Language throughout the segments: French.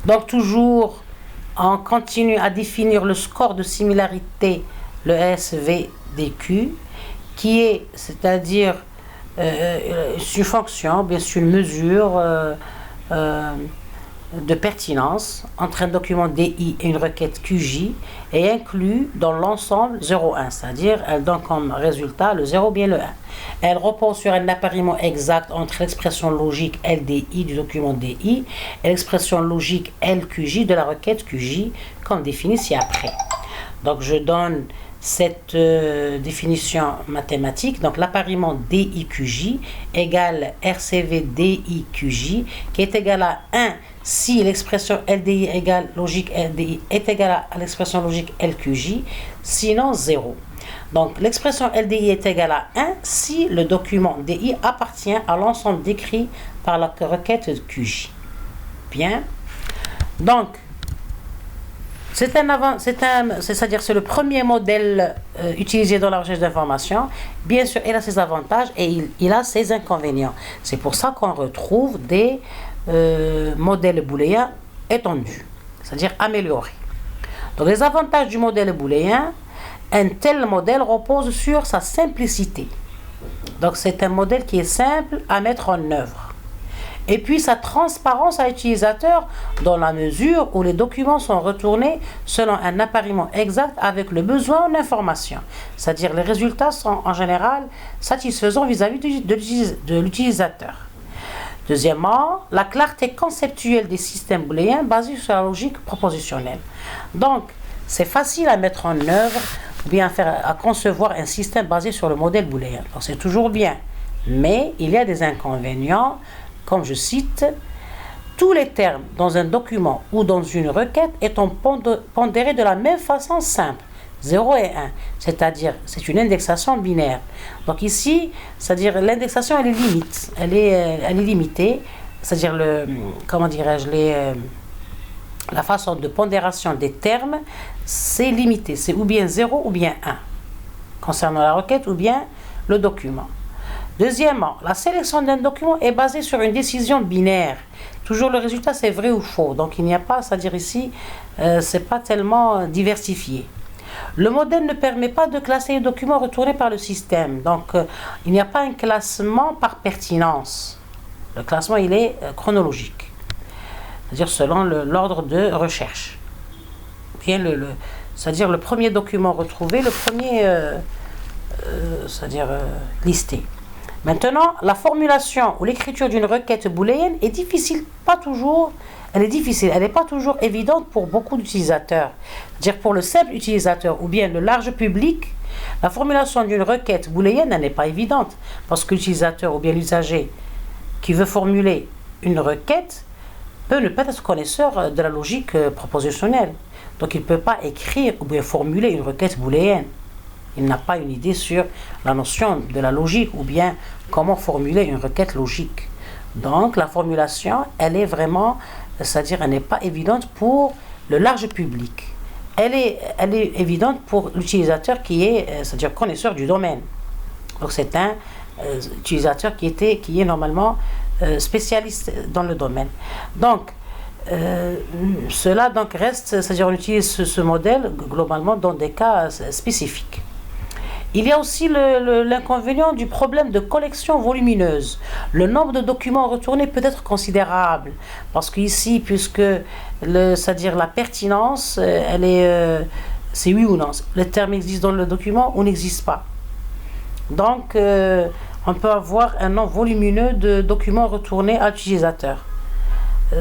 Donc toujours, on continue à définir le score de similarité, le SVDQ, qui est, c'est-à-dire une fonction, bien sûr une mesure de pertinence entre un document DI et une requête QJ et inclut dans l'ensemble 0,1, c'est-à-dire elle donne comme résultat le 0 bien le 1. Elle repose sur un appariement exact entre l'expression logique LDI du document DI et l'expression logique LQJ de la requête QJ, comme défini ci-après. Donc je donne cette définition mathématique. Donc l'appariement DIQJ égale RCV DIQJ, qui est égal à 1 si l'expression LDI égale logique LDI est égale à l'expression logique LQJ, sinon 0. Donc l'expression LDI est égale à 1 si le document DI appartient à l'ensemble décrit par la requête QJ. Bien. Donc c'est-à-dire c'est le premier modèle utilisé dans la recherche d'information. Bien sûr, il a ses avantages et il a ses inconvénients. C'est pour ça qu'on retrouve des modèles booléens étendus, c'est-à-dire améliorés. Donc les avantages du modèle booléen, un tel modèle repose sur sa simplicité. Donc c'est un modèle qui est simple à mettre en œuvre. Et puis sa transparence à l'utilisateur dans la mesure où les documents sont retournés selon un appariement exact avec le besoin d'information. C'est-à-dire les résultats sont en général satisfaisants vis-à-vis de l'utilisateur. Deuxièmement, la clarté conceptuelle des systèmes booléens basés sur la logique propositionnelle. Donc, c'est facile à mettre en œuvre ou bien à concevoir un système basé sur le modèle booléen. Donc, c'est toujours bien. Mais il y a des inconvénients. Comme je cite, tous les termes dans un document ou dans une requête étant pondérés de la même façon simple, 0 et 1, c'est-à-dire c'est une indexation binaire. Donc ici, c'est-à-dire l'indexation elle est limitée, c'est-à-dire la façon de pondération des termes, c'est limité, c'est ou bien 0 ou bien 1, concernant la requête ou bien le document. Deuxièmement, la sélection d'un document est basée sur une décision binaire. Toujours le résultat c'est vrai ou faux. Donc il n'y a pas, c'est-à-dire ici, c'est pas tellement diversifié. Le modèle ne permet pas de classer les documents retournés par le système. Donc il n'y a pas un classement par pertinence. Le classement il est chronologique, c'est-à-dire selon l'ordre de recherche. Bien c'est-à-dire le premier document retrouvé, le premier, c'est-à-dire listé. Maintenant, la formulation ou l'écriture d'une requête booléenne est difficile, elle n'est pas toujours évidente pour beaucoup d'utilisateurs. C'est-à-dire pour le simple utilisateur ou bien le large public, la formulation d'une requête booléenne n'est pas évidente parce que l'utilisateur ou bien l'usager qui veut formuler une requête peut ne pas être connaisseur de la logique propositionnelle. Donc il ne peut pas écrire ou bien formuler une requête booléenne. Il n'a pas une idée sur la notion de la logique ou bien comment formuler une requête logique. Donc la formulation, elle est vraiment, c'est-à-dire elle n'est pas évidente pour le large public. Elle est évidente pour l'utilisateur qui est, c'est-à-dire connaisseur du domaine. Donc c'est un utilisateur qui est normalement spécialiste dans le domaine. Donc cela donc reste, c'est-à-dire on utilise ce modèle globalement dans des cas spécifiques. Il y a aussi l'inconvénient du problème de collection volumineuse. Le nombre de documents retournés peut être considérable parce qu'ici, puisque c'est-à-dire la pertinence, c'est oui ou non. Le terme existe dans le document ou n'existe pas. Donc, on peut avoir un nombre volumineux de documents retournés à l'utilisateur.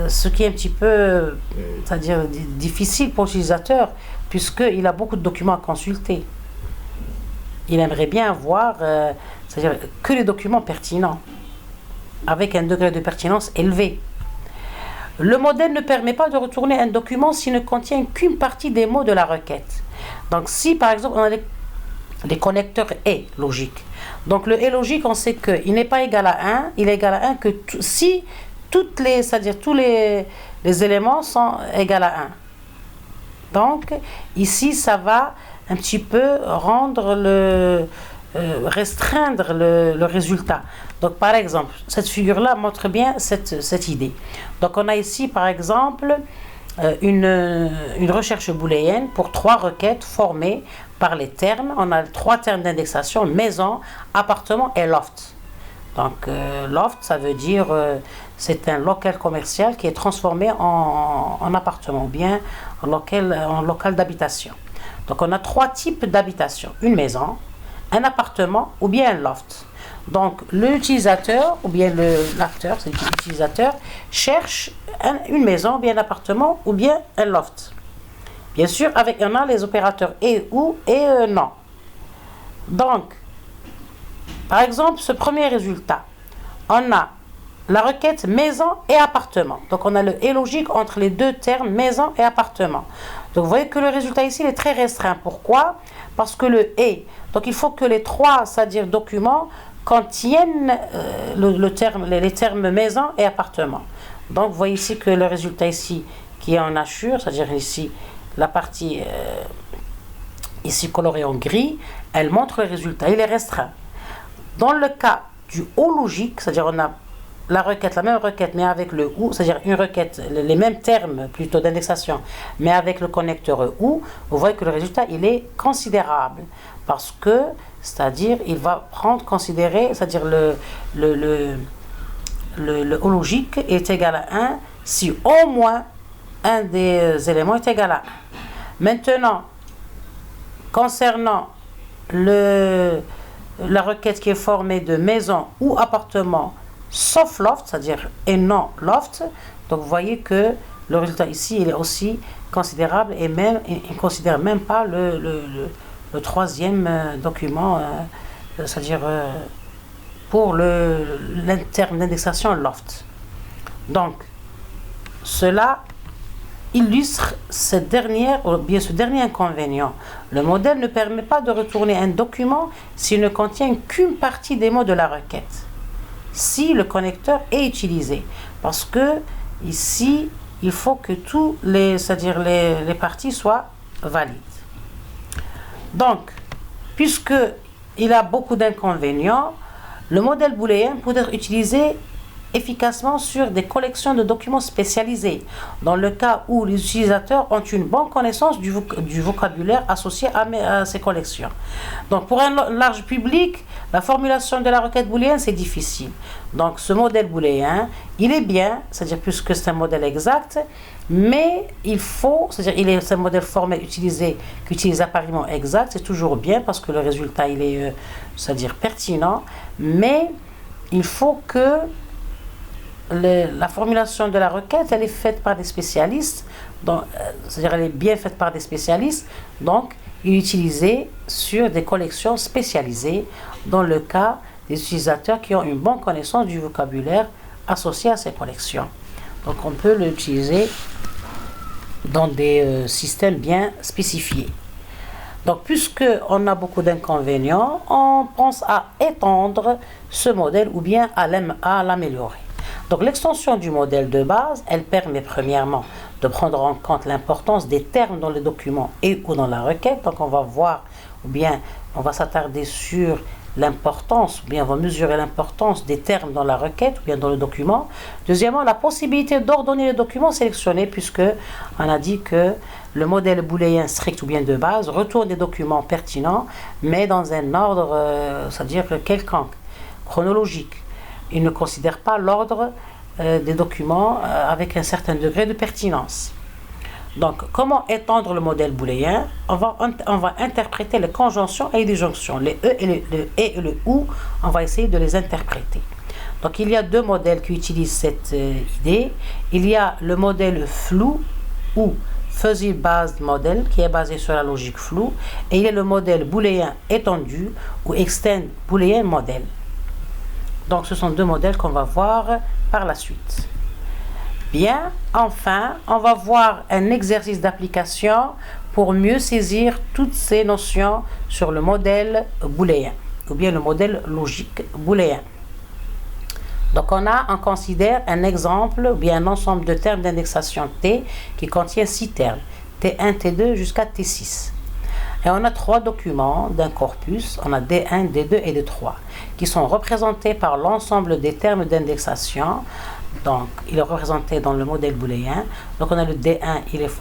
Ce qui est un petit peu, c'est-à-dire difficile pour l'utilisateur puisqu'il a beaucoup de documents à consulter. Il aimerait bien avoir, c'est-à-dire que les documents pertinents, avec un degré de pertinence élevé. Le modèle ne permet pas de retourner un document s'il ne contient qu'une partie des mots de la requête. Donc si par exemple on a les connecteurs et logiques. Donc le et logique, on sait qu'il n'est pas égal à 1, il est égal à 1 que si c'est-à-dire tous les éléments sont égaux à 1. Donc ici ça va un petit peu restreindre le résultat. Donc par exemple, cette figure-là montre bien cette idée. Donc on a ici par exemple une recherche booléenne pour 3 requêtes formées par les termes. On a 3 termes d'indexation: maison, appartement et loft. Donc loft, ça veut dire c'est un local commercial qui est transformé en appartement ou bien en local d'habitation. Donc on a 3 types d'habitation: une maison, un appartement ou bien un loft. Donc l'utilisateur ou bien l'acteur, c'est l'utilisateur, cherche une maison, ou bien un appartement ou bien un loft. Bien sûr, avec les opérateurs et ou et non. Donc, par exemple, ce premier résultat, on a la requête maison et appartement. Donc on a le et logique entre les deux termes maison et appartement. Donc vous voyez que le résultat ici est très restreint. Pourquoi? Parce que le et. Donc il faut que les 3, c'est-à-dire documents, contiennent les termes maison et appartement. Donc vous voyez ici que le résultat ici qui est en hachure, c'est-à-dire ici la partie ici colorée en gris, elle montre le résultat, il est restreint. Dans le cas du ou logique, c'est-à-dire on a la même requête, mais avec le ou, c'est-à-dire une requête, les mêmes termes plutôt d'indexation, mais avec le connecteur ou, vous voyez que le résultat, il est considérable. Parce que, c'est-à-dire, il va considérer, c'est-à-dire le ou logique est égal à 1 si au moins un des éléments est égal à 1. Maintenant, concernant la requête qui est formée de maison ou appartement, sauf loft, c'est-à-dire et non loft, donc vous voyez que le résultat ici, il est aussi considérable et même, il ne considère même pas le troisième document, c'est-à-dire pour le terme d'indexation loft. Donc, cela illustre ce dernier inconvénient. Le modèle ne permet pas de retourner un document s'il ne contient qu'une partie des mots de la requête, si le connecteur est utilisé. Parce que ici, il faut que tous les parties soient valides. Donc, puisque il a beaucoup d'inconvénients, le modèle booléen peut être utilisé efficacement sur des collections de documents spécialisés, dans le cas où les utilisateurs ont une bonne connaissance du vocabulaire associé à ces collections. Donc pour un large public, la formulation de la requête booléenne, c'est difficile. Donc ce modèle booléen, il est bien, c'est-à-dire puisque c'est un modèle exact, mais c'est un modèle formel qui utilise apparemment exact, c'est toujours bien parce que le résultat, il est, c'est-à-dire pertinent, mais il faut que la formulation de la requête, elle est faite par des spécialistes, c'est-à-dire elle est bien faite par des spécialistes, donc il est utilisé sur des collections spécialisées dans le cas des utilisateurs qui ont une bonne connaissance du vocabulaire associé à ces collections. Donc on peut l'utiliser dans des systèmes bien spécifiés. Donc puisque on a beaucoup d'inconvénients, on pense à étendre ce modèle ou bien à l'améliorer. Donc l'extension du modèle de base, elle permet premièrement de prendre en compte l'importance des termes dans le document et ou dans la requête. Donc on va voir, ou bien on va s'attarder sur l'importance, ou bien on va mesurer l'importance des termes dans la requête ou bien dans le document. Deuxièmement, la possibilité d'ordonner les documents sélectionnés, puisque on a dit que le modèle booléen strict ou bien de base retourne des documents pertinents, mais dans un ordre, c'est-à-dire quelconque, chronologique. Il ne considère pas l'ordre des documents avec un certain degré de pertinence. Donc, comment étendre le modèle booléen? On va interpréter les conjonctions et les disjonctions. Les e et le ou, on va essayer de les interpréter. Donc, il y a 2 modèles qui utilisent cette idée. Il y a le modèle flou ou fuzzy based model qui est basé sur la logique floue, et il y a le modèle booléen étendu ou extend boolean model. Donc ce sont 2 modèles qu'on va voir par la suite. Bien, enfin, on va voir un exercice d'application pour mieux saisir toutes ces notions sur le modèle booléen ou bien le modèle logique booléen. Donc on considère un exemple ou bien un ensemble de termes d'indexation T qui contient 6 termes, T1, T2 jusqu'à T6. Et on a 3 documents d'un corpus, on a D1, D2 et D3, qui sont représentés par l'ensemble des termes d'indexation Donc, il est représenté dans le modèle booléen. Donc, on a le D1, il est